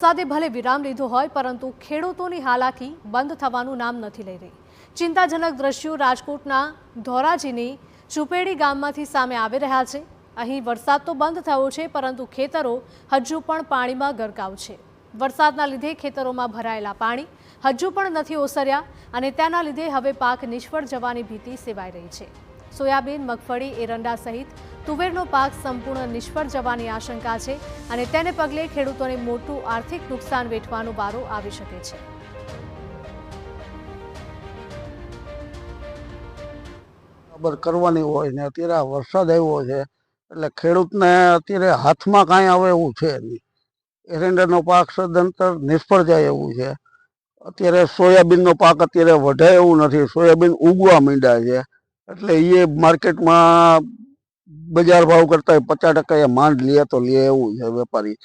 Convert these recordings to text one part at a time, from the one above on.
વરસાદે ભલે વિરામ લીધો હોય પરંતુ ખેડૂતોની હાલાકી બંધ થવાનું નામ નથી લઈ રહી। ચિંતાજનક દ્રશ્યો રાજકોટના ધોરાજીની ચુપેડી ગામમાંથી સામે આવી રહ્યા છે। અહીં વરસાદ તો બંધ થયો છે પરંતુ ખેતરો હજુ પણ પાણીમાં ગરકાવ છે। વરસાદના લીધે ખેતરોમાં ભરાયેલા પાણી હજુ પણ નથી ઓસર્યા અને તેના લીધે હવે પાક નિષ્ફળ જવાની ભીતિ સેવાઈ રહી છે। સોયાબીન, મગફળી, એરંડા સહિત તુવેરનો પાક સંપૂર્ણ નિષ્ફળ જવાની આશંકા છે અને તેને પગલે ખેડૂતોને મોટું આર્થિક નુકસાન વેઠવાનો વારો આવી શકે છે। ખબર કરવાની હોય ને અત્યારે વરસાદ આવ્યો છે એટલે ખેડૂતને અત્યારે હાથમાં કાંઈ આવે એવું છે નહીં। એરંડાનો પાક સદંતર નિષ્ફળ જાય એવું છે। અત્યારે સોયાબીનનો પાક અત્યારે વઢાય એવું નથી। સોયાબીન ઉગવા માંડ્યા છે એટલે એ માર્કેટમાં બજાર ભાવ કરતાં 50% એ માંડ લે તો લે એવું છે વેપારી।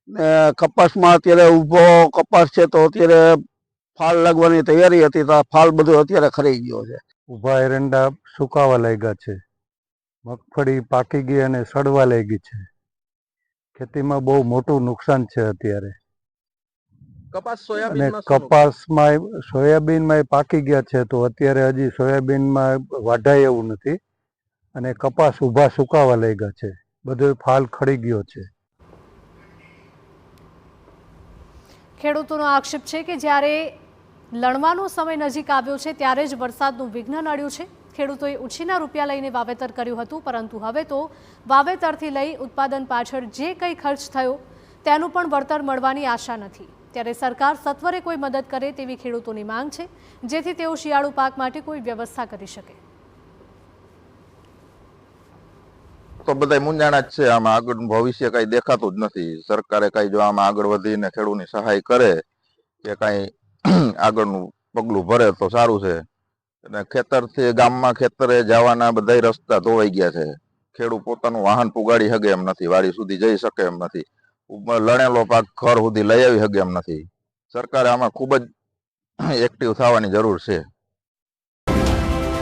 ને કપાસમાં અત્યારે ઊભો કપાસ છે તો અત્યારે ફાલ લાગવાની તૈયારી હતી તો આ ફાલ બધો અત્યારે ખરી ગયો છે। ઊભા એરંડા સુકાવા લાગ્યા છે, મગફળી પાકી ગઈ અને સડવા લાગી છે। ખેતીમાં બહુ મોટું નુકસાન છે અત્યારે। અને કપાસમાં સોયાબીનમાં પાકી ગયા છે તો અત્યારે હજી સોયાબીનમાં વાઢાય એવું નથી અને કપાસ ઊભા સુકાવા લાગ્યા છે, બધો ફાલ ખરી ગયો છે। ખેડૂતોનો આક્ષેપ છે કે જ્યારે લણવાનો સમય નજીક આવ્યો છે ત્યારે જ વરસાદનું વિઘ્ન નડ્યું છે। ખેડૂતોએ ઉછીના રૂપિયા લઈને વાવેતર કર્યું હતું પરંતુ હવે તો વાવેતરથી લઈ ઉત્પાદન પાછળ જે કંઈ ખર્ચ થયો તેનું પણ વળતર મળવાની આશા નથી। ત્યારે સરકાર સત્વરે કોઈ મદદ કરે તેવી ખેડૂતોની માંગ છે જેથી તેઓ શિયાળુ પાક માટે કોઈ વ્યવસ્થા કરી શકે। તો બધા મૂંઝાણા જ છે। આમાં આગળનું ભવિષ્ય કઈ દેખાતું જ નથી। સરકારે કઈ જો આમાં આગળ વધીને ખેડૂતની સહાય કરે કે કઈ આગળનું પગલું ભરે તો સારું છે। અને ખેતરથી ગામમાં ખેતરે જવાના બધા રસ્તા ધોવાઈ ગયા છે। ખેડૂત પોતાનું વાહન પુગાડી શકે એમ નથી, વાડી સુધી જઈ શકે એમ નથી, લણેલો પાક ઘર સુધી લઈ આવી શકે એમ નથી। સરકારે આમાં ખૂબ જ એક્ટિવ થવાની જરૂર છે।